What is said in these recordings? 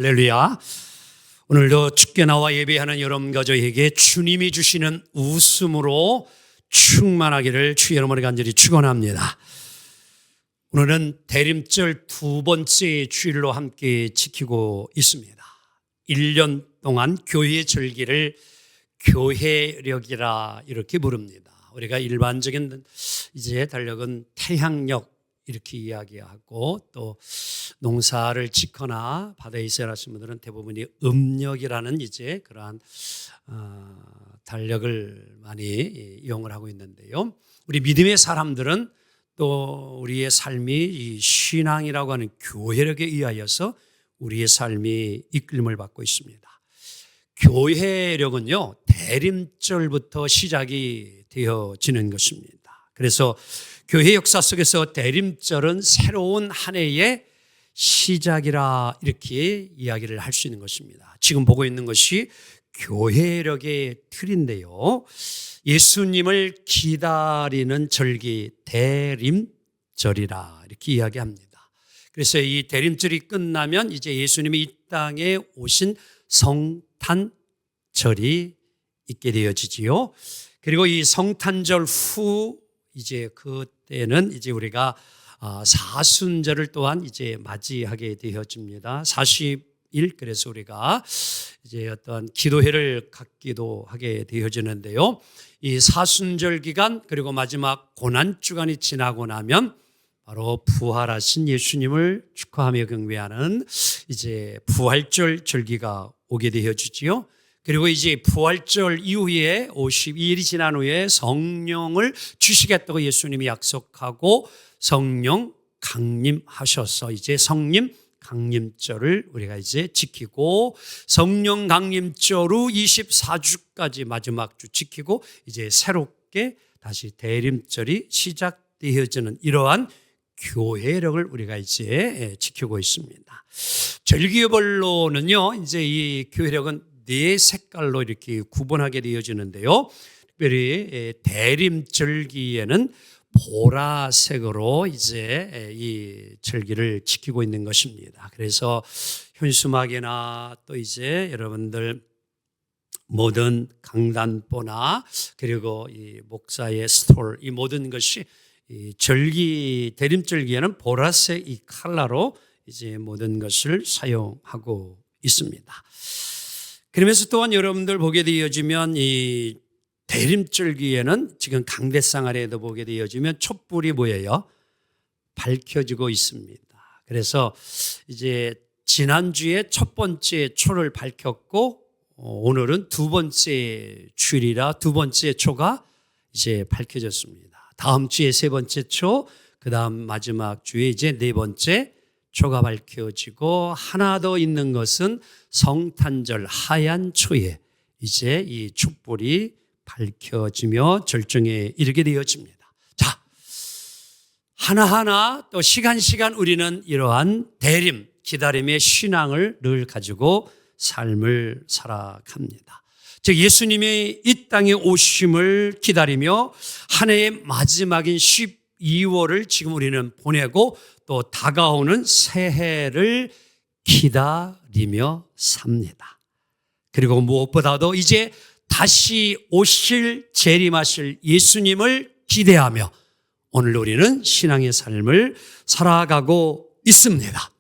할렐루야. 오늘도 주께 나와 예배하는 여러분과 저에게 주님이 주시는 웃음으로 충만하기를 주의 이름으로 간절히 축원합니다. 오늘은 대림절 두 번째 주일로 함께 지키고 있습니다. 1년 동안 교회의 절기를 교회력이라 이렇게 부릅니다. 우리가 일반적인 이제 달력은 태양력 이렇게 이야기하고, 또 농사를 짓거나 바다에 있어야 하시는 분들은 대부분이 음력이라는 이제 그러한 달력을 많이 이용을 하고 있는데요. 우리 믿음의 사람들은 또 우리의 삶이 이 신앙이라고 하는 교회력에 의하여서 우리의 삶이 이끌림을 받고 있습니다. 교회력은요, 대림절부터 시작이 되어지는 것입니다. 그래서 교회 역사 속에서 대림절은 새로운 한 해의 시작이라 이렇게 이야기를 할 수 있는 것입니다. 지금 보고 있는 것이 교회력의 틀인데요. 예수님을 기다리는 절기 대림절이라 이렇게 이야기합니다. 그래서 이 대림절이 끝나면 이제 예수님이 이 땅에 오신 성탄절이 있게 되어지지요. 그리고 이 성탄절 후 이제 그때는 이제 우리가 사순절을 또한 이제 맞이하게 되어집니다. 40일, 그래서 우리가 이제 어떤 기도회를 갖기도 하게 되어지는데요. 이 사순절 기간 그리고 마지막 고난 주간이 지나고 나면 바로 부활하신 예수님을 축하하며 경배하는 이제 부활절 절기가 오게 되어지지요. 그리고 이제 부활절 이후에 52일이 지난 후에 성령을 주시겠다고 예수님이 약속하고 성령 강림하셔서 이제 성령 강림절을 우리가 이제 지키고, 성령 강림절 후 24주까지 마지막 주 지키고 이제 새롭게 다시 대림절이 시작되어지는 이러한 교회력을 우리가 이제 지키고 있습니다. 절기별로는요, 이제 이 교회력은 네 색깔로 이렇게 구분하게 되어지는데요. 특별히 대림절기에는 보라색으로 이제 이 절기를 지키고 있는 것입니다. 그래서 현수막이나 또 이제 여러분들 모든 강단보나 그리고 이 목사의 스톨, 이 모든 것이 이 절기 대림절기에는 보라색 이 컬러로 이제 모든 것을 사용하고 있습니다. 그러면서 또한 여러분들 보게 되어지면 이 대림절기에는 지금 강대상 아래에도 보게 되어지면 촛불이 뭐예요? 밝혀지고 있습니다. 그래서 이제 지난주에 첫 번째 초를 밝혔고, 오늘은 두 번째 주일이라 두 번째 초가 이제 밝혀졌습니다. 다음 주에 세 번째 초, 그 다음 마지막 주에 이제 네 번째 초가 밝혀지고, 하나 더 있는 것은 성탄절 하얀 초에 이제 이 촛불이 밝혀지며 절정에 이르게 되어집니다. 자, 하나하나 또 시간 우리는 이러한 대림, 기다림의 신앙을 늘 가지고 삶을 살아갑니다. 즉 예수님의 이 땅에 오심을 기다리며 한 해의 마지막인 12월을 지금 우리는 보내고 또 다가오는 새해를 기다리며 삽니다. 그리고 무엇보다도 이제 다시 오실 재림하실 예수님을 기대하며 오늘 우리는 신앙의 삶을 살아가고 있습니다.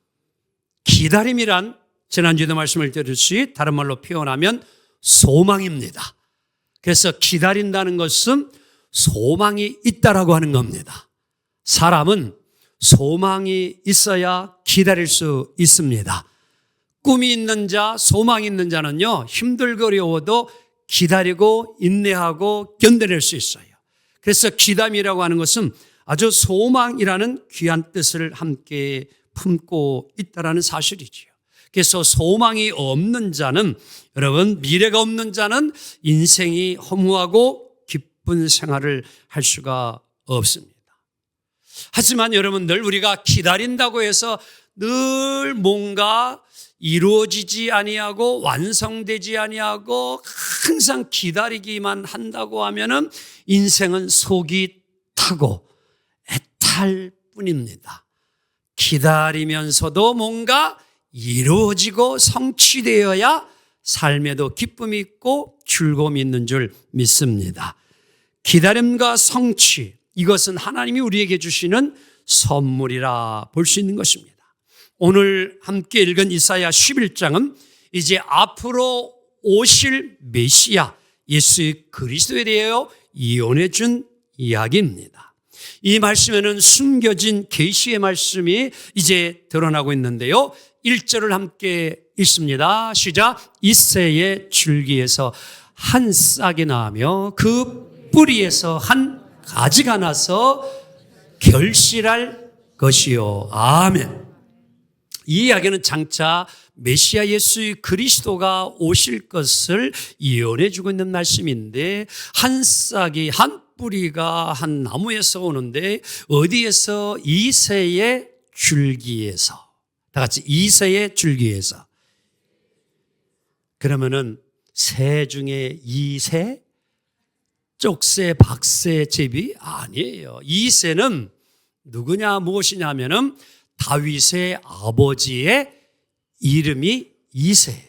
기다림이란 지난주에도 말씀을 드렸듯이 다른 말로 표현하면 소망입니다. 그래서 기다린다는 것은 소망이 있다라고 하는 겁니다. 사람은 소망이 있어야 기다릴 수 있습니다. 꿈이 있는 자, 소망이 있는 자는요, 힘들고 어려워도 기다리고 인내하고 견뎌낼 수 있어요. 그래서 기다림이라고 하는 것은 아주 소망이라는 귀한 뜻을 함께 품고 있다는 사실이지요. 그래서 소망이 없는 자는, 여러분, 미래가 없는 자는 인생이 허무하고 기쁜 생활을 할 수가 없습니다. 하지만 여러분들, 우리가 기다린다고 해서 늘 뭔가 이루어지지 아니하고 완성되지 아니하고 항상 기다리기만 한다고 하면은 인생은 속이 타고 애탈 뿐입니다. 기다리면서도 뭔가 이루어지고 성취되어야 삶에도 기쁨이 있고 즐거움이 있는 줄 믿습니다. 기다림과 성취, 이것은 하나님이 우리에게 주시는 선물이라 볼 수 있는 것입니다. 오늘 함께 읽은 이사야 11장은 이제 앞으로 오실 메시아 예수 그리스도에 대하여 예언해 준 이야기입니다. 이 말씀에는 숨겨진 계시의 말씀이 이제 드러나고 있는데요. 1절을 함께 읽습니다. 시작. 이새의 줄기에서 한 싹이 나며 그 뿌리에서 한 가지가 나서 결실할 것이요. 아멘. 이 이야기는 장차 메시아 예수 그리스도가 오실 것을 예언해 주고 있는 말씀인데, 한 싹이, 한 뿌리가 한 나무에서 오는데 어디에서? 이새의 줄기에서. 다 같이 이새의 줄기에서. 그러면은 새 중에 이새? 쪽새, 박새, 제비? 아니에요. 이새는 누구냐, 무엇이냐면은 다윗의 아버지의 이름이 이새예요.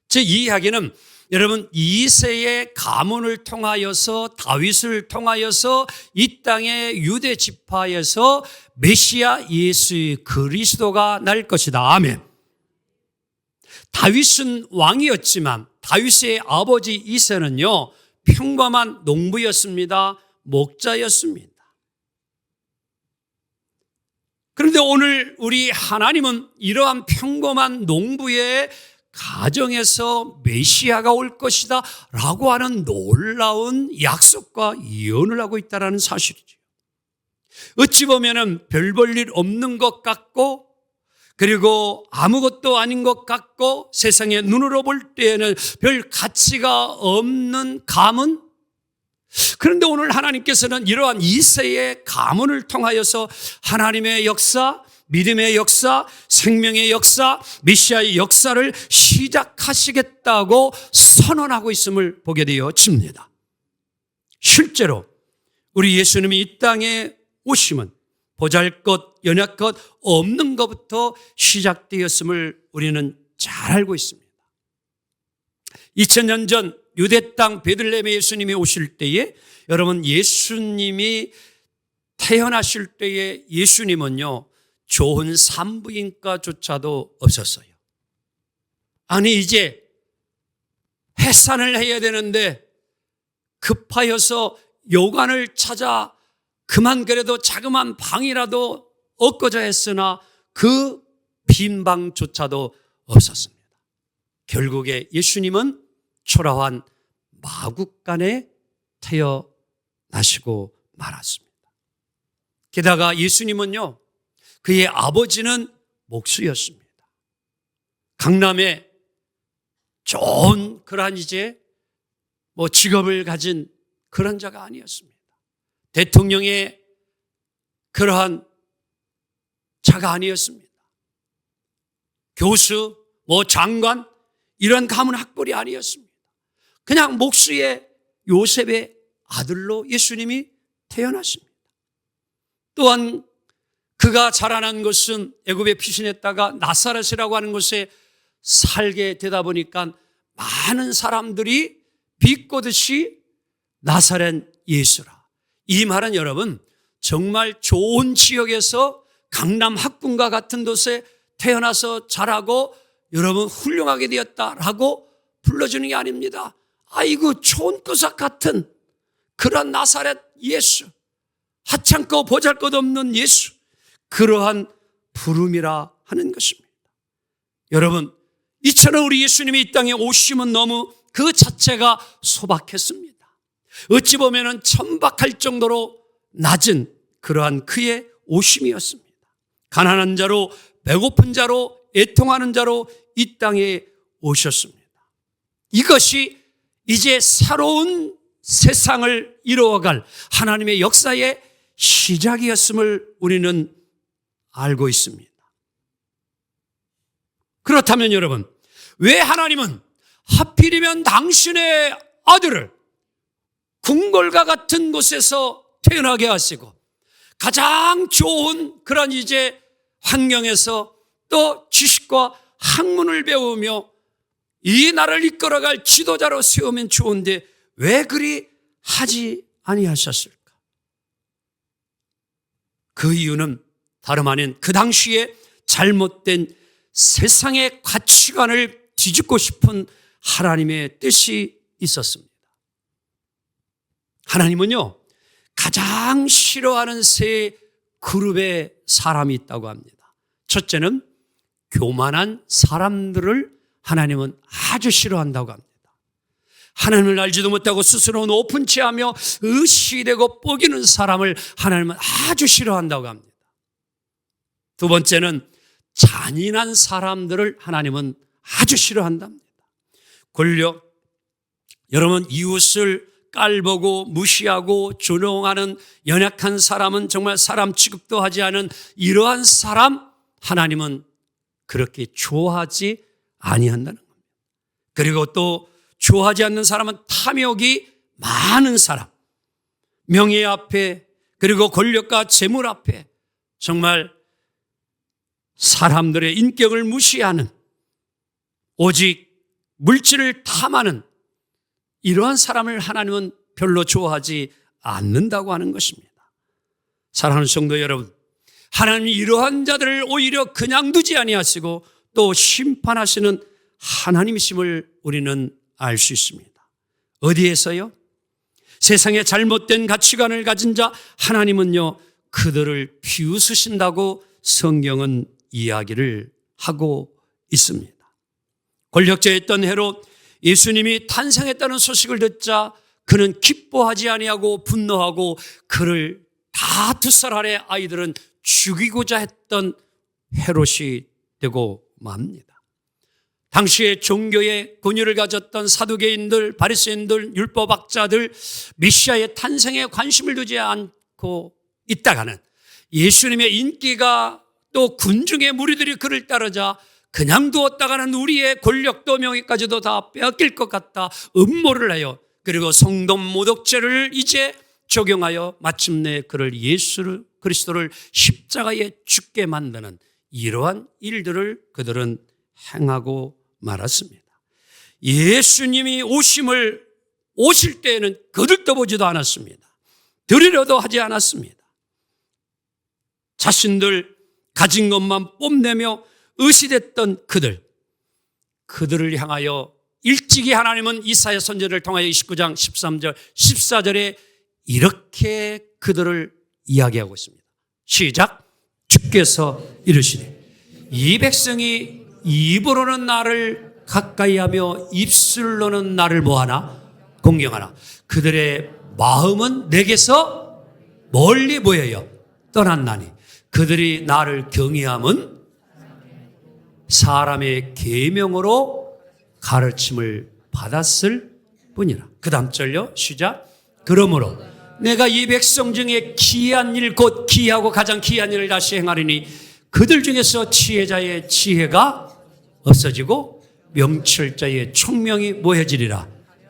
즉, 이 이야기는 여러분 이새의 가문을 통하여서, 다윗을 통하여서 이 땅의 유대 지파에서 메시아 예수 그리스도가 날 것이다. 아멘. 다윗은 왕이었지만 다윗의 아버지 이새는요, 평범한 농부였습니다. 목자였습니다. 그런데 오늘 우리 하나님은 이러한 평범한 농부의 가정에서 메시아가 올 것이다 라고 하는 놀라운 약속과 예언을 하고 있다는 사실이죠. 어찌 보면 별 볼 일 없는 것 같고, 그리고 아무것도 아닌 것 같고, 세상의 눈으로 볼 때에는 별 가치가 없는 가문. 그런데 오늘 하나님께서는 이러한 이새의 가문을 통하여서 하나님의 역사, 믿음의 역사, 생명의 역사, 메시아의 역사를 시작하시겠다고 선언하고 있음을 보게 되어집니다. 실제로 우리 예수님이 이 땅에 오심은 보잘것, 연약것, 없는 것부터 시작되었음을 우리는 잘 알고 있습니다. 2000년 전 유대 땅 베들레헴에 예수님이 오실 때에, 여러분 예수님이 태어나실 때에 예수님은요, 좋은 산부인과조차도 없었어요. 아니, 이제 해산을 해야 되는데 급하여서 요관을 찾아 그만 그래도 자그마한 방이라도 얻고자 했으나 그 빈 방조차도 없었습니다. 결국에 예수님은 초라한 마국간에 태어나시고 말았습니다. 게다가 예수님은요, 그의 아버지는 목수였습니다. 강남에 좋은 그러한 이제 직업을 가진 그런 자가 아니었습니다. 대통령의 그러한 자가 아니었습니다. 교수, 장관, 이런 가문 학벌이 아니었습니다. 그냥 목수의 요셉의 아들로 예수님이 태어났습니다. 또한 그가 자라난 것은 애굽에 피신했다가 나사렛이라고 하는 곳에 살게 되다 보니까 많은 사람들이 비꼬듯이 나사렛 예수라. 이 말은 여러분 정말 좋은 지역에서 강남 학군과 같은 곳에 태어나서 자라고 여러분 훌륭하게 되었다라고 불러주는 게 아닙니다. 아이고 좋은 것과 같은 그런 나사렛 예수, 하찮고 보잘것없는 예수, 그러한 부름이라 하는 것입니다. 여러분, 이처럼 우리 예수님이 이 땅에 오심은 너무 그 자체가 소박했습니다. 어찌 보면 천박할 정도로 낮은 그러한 그의 오심이었습니다. 가난한 자로, 배고픈 자로, 애통하는 자로 이 땅에 오셨습니다. 이것이 이제 새로운 세상을 이루어갈 하나님의 역사의 시작이었음을 우리는 알고 있습니다. 그렇다면 여러분, 왜 하나님은 하필이면 당신의 아들을 궁궐과 같은 곳에서 태어나게 하시고 가장 좋은 그런 이제 환경에서 또 지식과 학문을 배우며 이 나라를 이끌어갈 지도자로 세우면 좋은데 왜 그리 하지 아니하셨을까? 그 이유는 다름 아닌 그 당시에 잘못된 세상의 가치관을 뒤집고 싶은 하나님의 뜻이 있었습니다. 하나님은요, 가장 싫어하는 세 그룹의 사람이 있다고 합니다. 첫째는 교만한 사람들을 하나님은 아주 싫어한다고 합니다. 하나님을 알지도 못하고 스스로 높은 체하며 의시되고 뻐기는 사람을 하나님은 아주 싫어한다고 합니다. 두 번째는 잔인한 사람들을 하나님은 아주 싫어한답니다. 권력, 여러분 이웃을 깔보고 무시하고 조롱하는 연약한 사람은 정말 사람 취급도 하지 않은 이러한 사람 하나님은 그렇게 좋아하지 아니한다는 겁니다. 그리고 또 좋아하지 않는 사람은 탐욕이 많은 사람, 명예 앞에 그리고 권력과 재물 앞에 정말 사람들의 인격을 무시하는 오직 물질을 탐하는 이러한 사람을 하나님은 별로 좋아하지 않는다고 하는 것입니다. 사랑하는 성도 여러분, 하나님이 이러한 자들을 오히려 그냥 두지 아니하시고 또 심판하시는 하나님이심을 우리는 알 수 있습니다. 어디에서요? 세상에 잘못된 가치관을 가진 자 하나님은요 그들을 비웃으신다고 성경은 이야기를 하고 있습니다. 권력자였던 헤롯, 예수님이 탄생했다는 소식을 듣자 그는 기뻐하지 아니하고 분노하고 그를 다 두 살 아래 아이들은 죽이고자 했던 헤롯이 되고 맙니다. 당시에 종교의 권위를 가졌던 사두개인들, 바리새인들, 율법학자들 메시아의 탄생에 관심을 두지 않고 있다가는 예수님의 인기가 또 군중의 무리들이 그를 따르자 그냥 두었다가는 우리의 권력도 명예까지도 다 빼앗길 것 같다 음모를 해요. 그리고 성동 모독죄를 이제 적용하여 마침내 그를 예수 그리스도를 십자가에 죽게 만드는 이러한 일들을 그들은 행하고 말았습니다. 예수님이 오실 때에는 거들떠보지도 않았습니다. 들으려도 하지 않았습니다. 자신들 가진 것만 뽐내며 의시됐던 그들을 향하여 일찍이 하나님은 이사야 선지자를 통하여 29장 13절 14절에 이렇게 그들을 이야기하고 있습니다. 시작. 주께서 이르시되 이 백성이 입으로는 나를 가까이하며 입술로는 나를 뭐하나? 공경하나. 그들의 마음은 내게서 멀리 보여요. 떠났나니. 그들이 나를 경외함은 사람의 계명으로 가르침을 받았을 뿐이라. 그 다음 절요. 시작. 그러므로 내가 이 백성 중에 기이한 일, 곧 기이하고 가장 기이한 일을 다시 행하리니 그들 중에서 지혜자의 지혜가 없어지고 명철자의 총명이 뭐해지리라?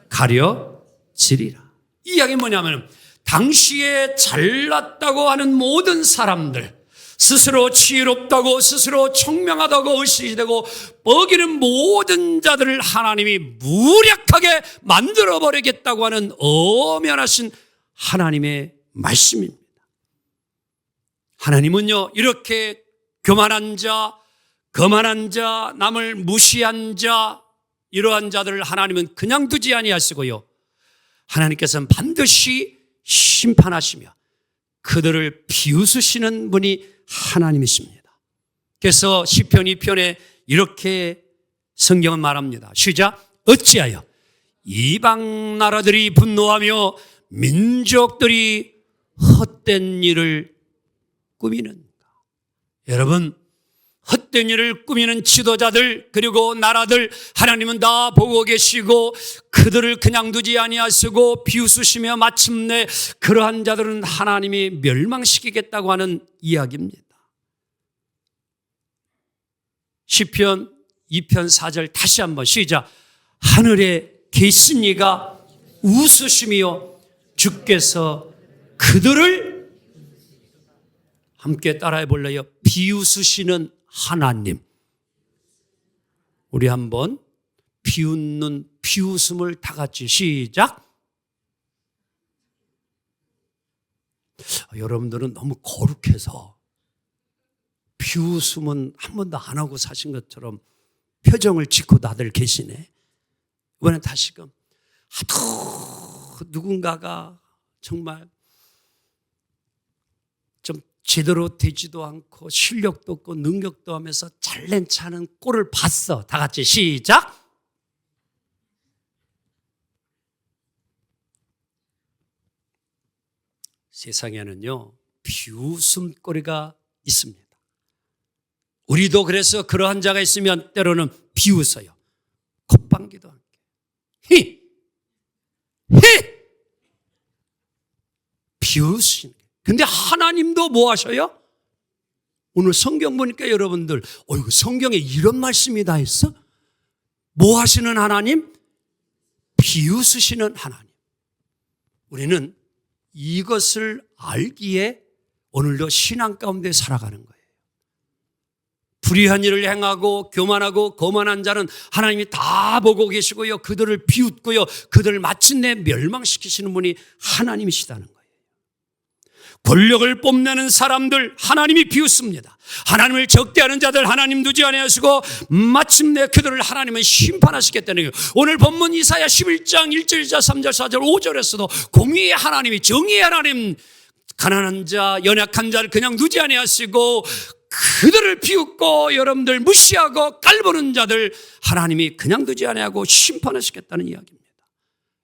가려지리라. 이 이야기는 뭐냐면 당시에 잘났다고 하는 모든 사람들, 스스로 지혜롭다고 스스로 총명하다고 의식되고 뻐기는 모든 자들을 하나님이 무력하게 만들어버리겠다고 하는 엄연하신 하나님의 말씀입니다. 하나님은요 이렇게 교만한 자, 거만한 자, 남을 무시한 자 이러한 자들을 하나님은 그냥 두지 아니하시고요 하나님께서는 반드시 심판하시며 그들을 비웃으시는 분이 하나님이십니다. 그래서 시편 2편에 이렇게 성경은 말합니다. 시작. 어찌하여 이방 나라들이 분노하며 민족들이 헛된 일을 꾸미는가? 여러분, 헛된 일을 꾸미는 지도자들 그리고 나라들 하나님은 다 보고 계시고 그들을 그냥 두지 아니하시고 비웃으시며 마침내 그러한 자들은 하나님이 멸망시키겠다고 하는 이야기입니다. 시편 2편 4절 다시 한번 시작. 하늘에 계신 이가 웃으시며 주께서 그들을 함께 따라해 볼래요? 비웃으시는 하나님. 우리 한번 비웃는 비웃음을 다 같이 시작. 여러분들은 너무 거룩해서 비웃음은 한 번도 안 하고 사신 것처럼 표정을 짓고 다들 계시네. 이번엔 다시금 하도 누군가가 정말 좀 제대로 되지도 않고 실력도 없고 능력도 하면서 잘난 체하는 꼴을 봤어. 다 같이 시작. 세상에는요, 비웃음거리가 있습니다. 우리도 그래서 그러한 자가 있으면 때로는 비웃어요. 콧방귀도 함께. 히! 비웃으시는 거예요. 근데 하나님도 뭐 하셔요? 오늘 성경 보니까 여러분들, 이거 성경에 이런 말씀이 다 있어? 뭐 하시는 하나님? 비웃으시는 하나님. 우리는 이것을 알기에 오늘도 신앙 가운데 살아가는 거예요. 불의한 일을 행하고 교만하고 거만한 자는 하나님이 다 보고 계시고요. 그들을 비웃고요. 그들을 마침내 멸망시키시는 분이 하나님이시다는 거예요. 권력을 뽐내는 사람들 하나님이 비웃습니다. 하나님을 적대하는 자들 하나님 두지 아니하시고 마침내 그들을 하나님은 심판하시겠다는 거예요. 오늘 본문 이사야 11장 1절 2절 3절 4절 5절에서도 공의의 하나님이 정의의 하나님 가난한 자 연약한 자를 그냥 두지 아니하시고 그들을 비웃고 여러분들 무시하고 깔보는 자들 하나님이 그냥 두지 아니하고 심판하시겠다는 이야기입니다.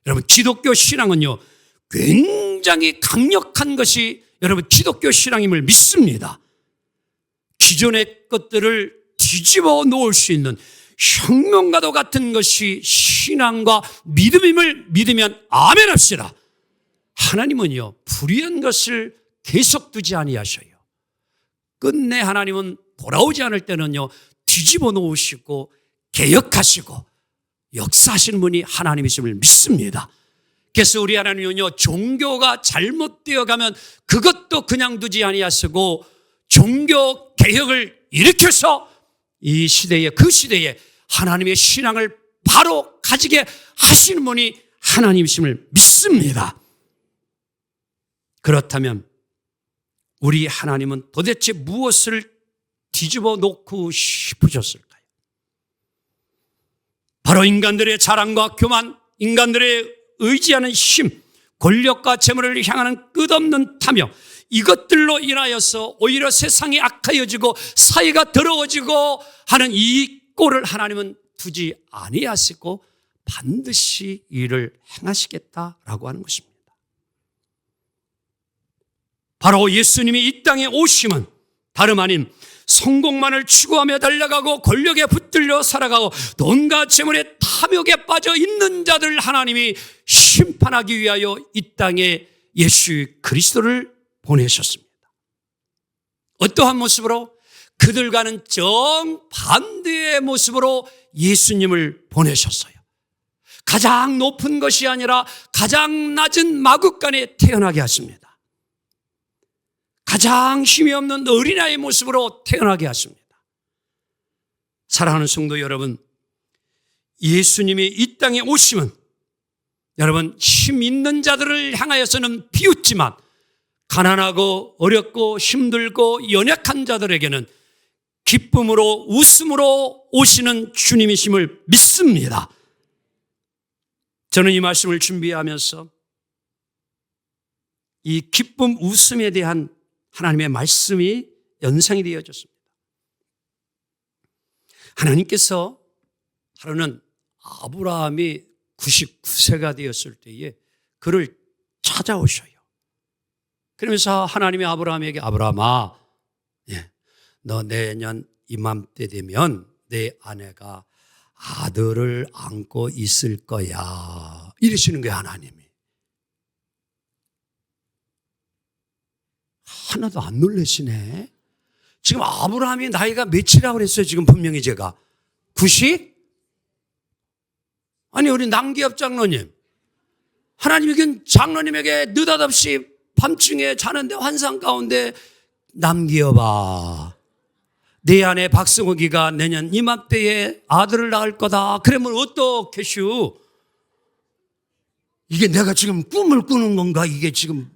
여러분 기독교 신앙은요 굉장히 강력한 것이 여러분 기독교 신앙임을 믿습니다. 기존의 것들을 뒤집어 놓을 수 있는 혁명가도 같은 것이 신앙과 믿음임을 믿으면 아멘 합시다. 하나님은요 불의한 것을 계속 두지 아니하셔요. 끝내 하나님은 돌아오지 않을 때는요 뒤집어 놓으시고 개혁하시고 역사하시는 분이 하나님이심을 믿습니다. 그래서 우리 하나님은요 종교가 잘못되어 가면 그것도 그냥 두지 아니하시고 종교 개혁을 일으켜서 이 시대에 그 시대에 하나님의 신앙을 바로 가지게 하시는 분이 하나님이심을 믿습니다. 그렇다면 우리 하나님은 도대체 무엇을 뒤집어 놓고 싶으셨을까요? 바로 인간들의 자랑과 교만, 인간들의 의지하는 힘, 권력과 재물을 향하는 끝없는 탐욕, 이것들로 인하여서 오히려 세상이 악하여지고 사회가 더러워지고 하는 이 꼴을 하나님은 두지 아니하시고 반드시 이를 행하시겠다라고 하는 것입니다. 바로 예수님이 이 땅에 오심은 다름 아닌 성공만을 추구하며 달려가고 권력에 붙들려 살아가고 돈과 재물의 탐욕에 빠져 있는 자들 하나님이 심판하기 위하여 이 땅에 예수 그리스도를 보내셨습니다. 어떠한 모습으로? 그들과는 정반대의 모습으로 예수님을 보내셨어요. 가장 높은 것이 아니라 가장 낮은 마구간에 태어나게 하십니다. 가장 힘이 없는 어린아이의 모습으로 태어나게 하십니다. 사랑하는 성도 여러분, 예수님이 이 땅에 오시면 여러분 힘 있는 자들을 향하여서는 비웃지만 가난하고 어렵고 힘들고 연약한 자들에게는 기쁨으로 웃음으로 오시는 주님이심을 믿습니다. 저는 이 말씀을 준비하면서 이 기쁨 웃음에 대한 하나님의 말씀이 연상이 되어졌습니다. 하나님께서 하루는 아브라함이 99세가 되었을 때에 그를 찾아오셔요. 그러면서 하나님이 아브라함에게 아브라함아, 너 내년 이맘때 되면 내 아내가 아들을 안고 있을 거야. 이러시는 거예요, 하나님이. 하나도 안 놀라시네. 지금 아브라함이 나이가 몇이라고 그랬어요? 지금 분명히 제가 90? 아니 우리 남기엽 장로님, 하나님이 장로님에게 느닷없이 밤중에 자는데 환상 가운데 남기엽아 내 아내 박성욱이가 내년 이맘때에 아들을 낳을 거다. 그러면 어떻겠슈? 이게 내가 지금 꿈을 꾸는 건가? 이게 지금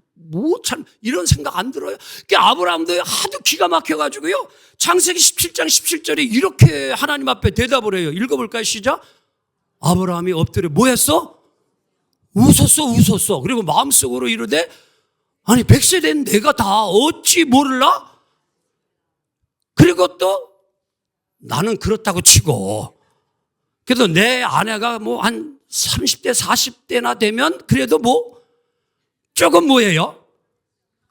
참 이런 생각 안 들어요? 아브라함도 하도 기가 막혀가지고요. 창세기 17장 17절에 이렇게 하나님 앞에 대답을 해요. 읽어볼까요? 시작. 아브라함이 엎드려 뭐 했어? 웃었어. 그리고 마음속으로 이르되 아니 100세 된 내가 다 어찌 모를라? 그리고 또 나는 그렇다고 치고 그래도 내 아내가 뭐 한 30대 40대나 되면 그래도 뭐 조금 뭐예요?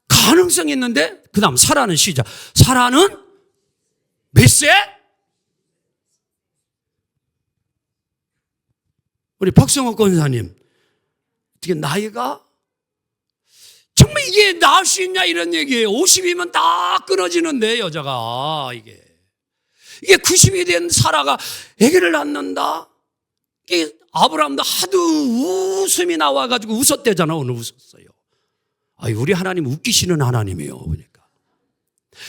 가능성이 있는데 그 다음 사라는 시작. 사라는 몇 세? 우리 박성호 권사님 어떻게 나이가 정말 이게 나을 수 있냐 이런 얘기예요. 50이면 다 끊어지는데 여자가 이게 90이 된 사라가 아기를 낳는다. 이게 아브라함도 하도 웃음이 나와가지고 웃었대잖아. 오늘 웃었어요. 우리 하나님 웃기시는 하나님이에요. 보니까.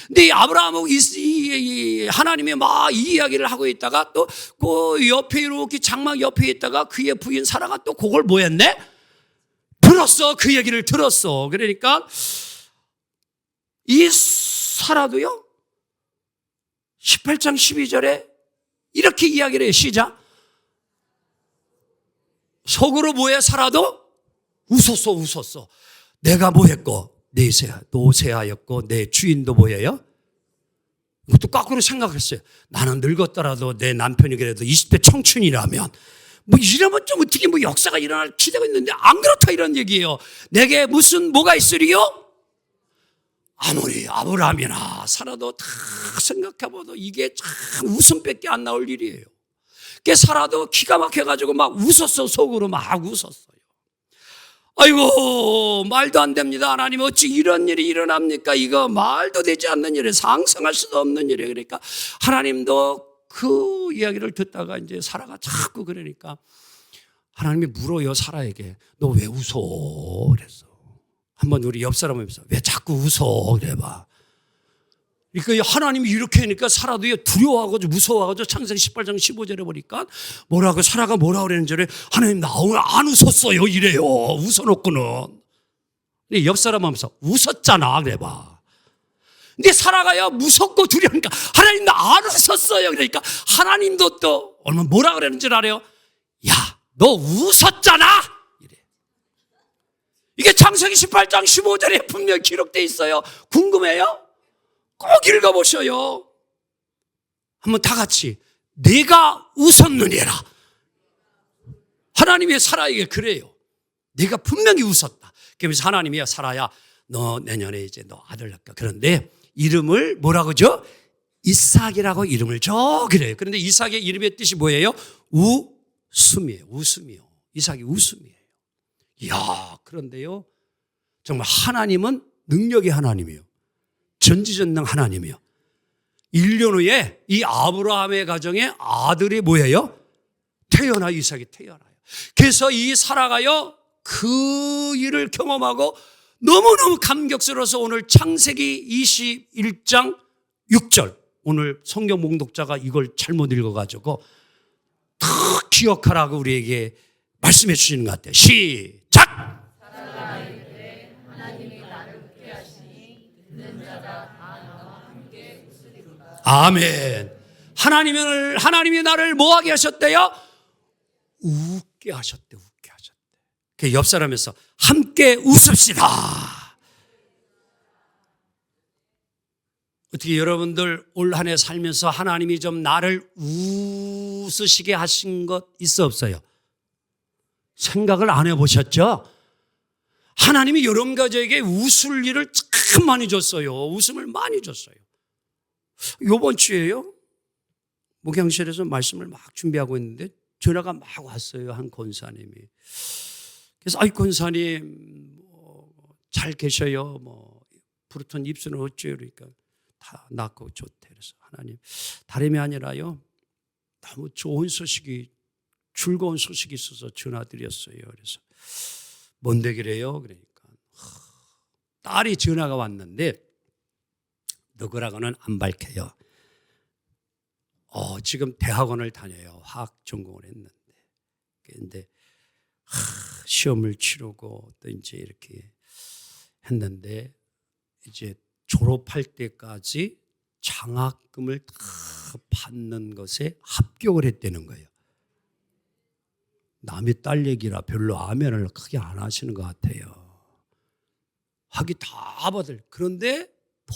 근데 이 아브라함하고 이 하나님이 막 이 이야기를 하고 있다가 또 그 옆에 이렇게 장막 옆에 있다가 그의 부인 사라가 또 그걸 뭐 했네? 들었어. 그 얘기를 들었어. 그러니까 이 사라도요 18장 12절에 이렇게 이야기를 해요. 시작. 속으로 뭐해? 사라도 웃었어. 내가 뭐 했고 노쇠하였고 내 주인도 뭐예요? 그것도 거꾸로 생각했어요. 나는 늙었더라도 내 남편이 그래도 20대 청춘이라면 뭐 이러면 좀 어떻게 뭐 역사가 일어날 기대가 있는데 안 그렇다 이런 얘기예요. 내게 무슨 뭐가 있으리요? 아무리 아브라함이나 사라도 다 생각해봐도 이게 참 웃음밖에 안 나올 일이에요. 사라도 기가 막혀가지고 막 웃었어. 속으로 막 웃었어요. 아이고 말도 안 됩니다. 하나님 어찌 이런 일이 일어납니까? 이거 말도 되지 않는 일이에요. 상상할 수도 없는 일이에요. 그러니까 하나님도 그 이야기를 듣다가 이제 사라가 자꾸 그러니까 하나님이 물어요. 사라에게 너 왜 웃어? 그랬어. 한번 우리 옆 사람에서 왜 자꾸 웃어? 그래봐. 그러니까 하나님이 이렇게 하니까 사라도 두려워하고 무서워하고 창세기 18장 15절에 보니까 뭐라고 사라가 뭐라고 그랬는지 하나님 나 오늘 안 웃었어요 이래요. 웃어놓고는. 옆 사람 하면서 웃었잖아 그래봐. 근데 사라가요 무섭고 두려우니까 하나님 나 안 웃었어요. 그러니까 하나님도 또 얼마나 뭐라 그랬는지 알아요? 야 너 웃었잖아 이래. 이게 창세기 18장 15절에 분명히 기록되어 있어요. 궁금해요? 꼭 읽어보셔요. 한번 다 같이 내가 웃었느니라. 하나님이 사라에게 그래요. 네가 분명히 웃었다. 그러면서 하나님이 사라야 너 내년에 이제 너 아들 낳을까. 그런데 이름을 뭐라고 줘? 이삭이라고 이름을 줘. 그래요. 그런데 이삭의 이름의 뜻이 뭐예요? 웃음이에요. 웃음이요. 이삭이 웃음이에요. 이야, 그런데요. 정말 하나님은 능력의 하나님이에요. 전지전능 하나님이요. 1년 후에 이 아브라함의 가정에 아들이 뭐예요? 이삭이 태어나요. 그래서 이 사라가요 그 일을 경험하고 너무너무 감격스러워서 오늘 창세기 21장 6절 오늘 성경 봉독자가 이걸 잘못 읽어가지고 다 기억하라고 우리에게 말씀해 주시는 것 같아요. 시작! 아멘. 하나님이 나를 뭐하게 하셨대요? 웃게 하셨대. 그 옆 사람에서 함께 웃읍시다. 어떻게 여러분들 올 한 해 살면서 하나님이 좀 나를 웃으시게 하신 것 있어 없어요? 생각을 안 해보셨죠? 하나님이 여러분 가족에게 웃을 일을 참 많이 줬어요. 웃음을 많이 줬어요. 이번 주에요. 목양실에서 말씀을 막 준비하고 있는데 전화가 막 왔어요. 한 권사님이. 그래서 권사님 잘 계셔요. 부르던 입술은 어째요? 그러니까 다 낫고 좋대. 그래서 하나님 다름이 아니라요. 너무 좋은 소식이 즐거운 소식이 있어서 전화드렸어요. 그래서 뭔데 그래요? 그러니까 딸이 전화가 왔는데 누구라고는 안 밝혀요. 지금 대학원을 다녀요. 화학 전공을 했는데. 근데 시험을 치르고 또 이제 이렇게 했는데 이제 졸업할 때까지 장학금을 다 받는 것에 합격을 했다는 거예요. 남의 딸 얘기라 별로 아멘을 크게 안 하시는 것 같아요. 학위 다 받을. 그런데 더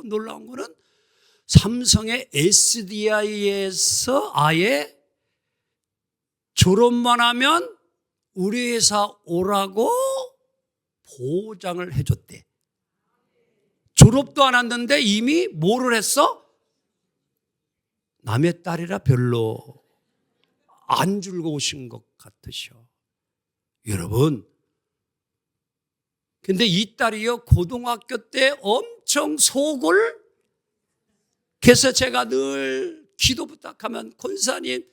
놀라운 거는 삼성의 SDI에서 아예 졸업만 하면 우리 회사 오라고 보장을 해줬대. 졸업도 안 했는데 이미 뭐를 했어? 남의 딸이라 별로 안 즐거우신 것 같으셔. 여러분, 근데 이 딸이요 고등학교 때 엄청 속을, 그래서 제가 늘 기도 부탁하면 권사님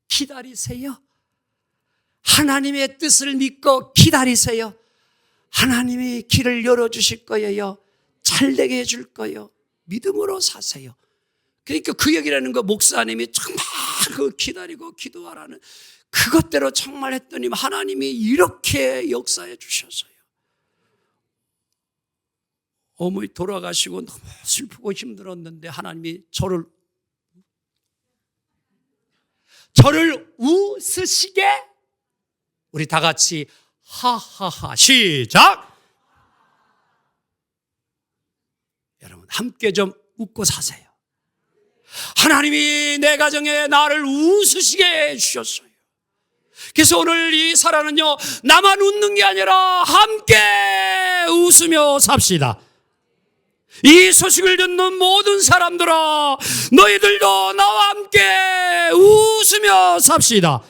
기다리세요. 하나님의 뜻을 믿고 기다리세요. 하나님이 길을 열어주실 거예요. 잘되게 해줄 거예요. 믿음으로 사세요. 그러니까 그 얘기라는 거 목사님이 정말 그 기다리고 기도하라는 그것대로 정말 했더니 하나님이 이렇게 역사해 주셨어요. 어머니 돌아가시고 너무 슬프고 힘들었는데 하나님이 저를 웃으시게, 우리 다 같이 하하하 시작. 여러분 함께 좀 웃고 사세요. 하나님이 내 가정에 나를 웃으시게 해주셨어요. 그래서 오늘 이 사랑은요 나만 웃는 게 아니라 함께 웃으며 삽시다. 이 소식을 듣는 모든 사람들아, 너희들도 나와 함께 웃으며 삽시다.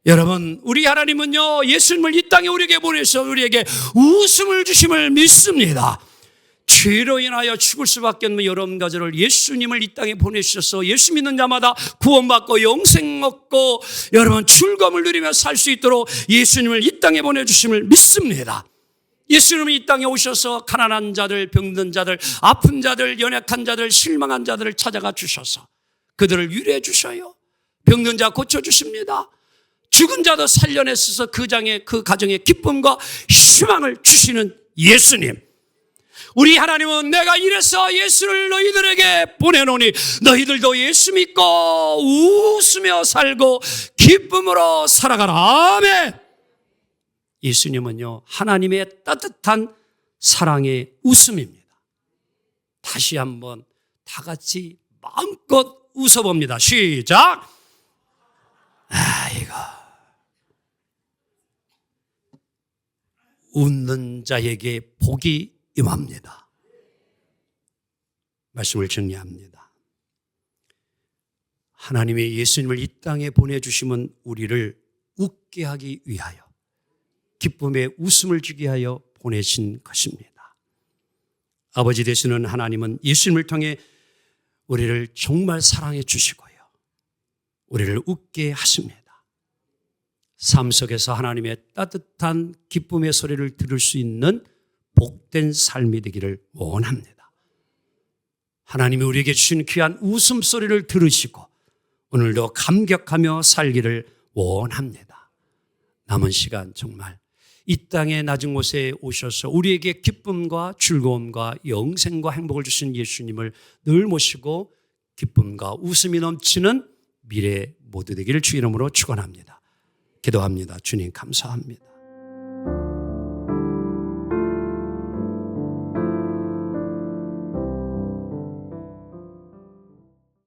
여러분, 우리 하나님은요 예수님을 이 땅에 우리에게 보내셔 우리에게 웃음을 주심을 믿습니다. 죄로 인하여 죽을 수밖에 없는 여러분 가족을 예수님을 이 땅에 보내주셔서 예수 믿는 자마다 구원받고 영생 얻고 여러분 즐거움을 누리며 살 수 있도록 예수님을 이 땅에 보내주심을 믿습니다. 예수님이 이 땅에 오셔서 가난한 자들, 병든 자들, 아픈 자들, 연약한 자들, 실망한 자들을 찾아가 주셔서 그들을 위로해 주셔요. 병든 자 고쳐주십니다. 죽은 자도 살려내셔서 그 가정에 기쁨과 희망을 주시는 예수님. 우리 하나님은 내가 이래서 예수를 너희들에게 보내노니 너희들도 예수 믿고 웃으며 살고 기쁨으로 살아가라. 아멘. 예수님은요 하나님의 따뜻한 사랑의 웃음입니다. 다시 한번 다 같이 마음껏 웃어봅니다. 시작. 아이고, 웃는 자에게 복이 임합니다. 말씀을 정리합니다. 하나님의 예수님을 이 땅에 보내주심은 우리를 웃게 하기 위하여, 기쁨의 웃음을 주게 하여 보내신 것입니다. 아버지 되시는 하나님은 예수님을 통해 우리를 정말 사랑해 주시고요, 우리를 웃게 하십니다. 삶 속에서 하나님의 따뜻한 기쁨의 소리를 들을 수 있는 복된 삶이 되기를 원합니다. 하나님이 우리에게 주신 귀한 웃음소리를 들으시고 오늘도 감격하며 살기를 원합니다. 남은 시간 정말 이 땅의 낮은 곳에 오셔서 우리에게 기쁨과 즐거움과 영생과 행복을 주신 예수님을 늘 모시고 기쁨과 웃음이 넘치는 미래 모두 되기를 주 이름으로 축원합니다. 기도합니다. 주님 감사합니다.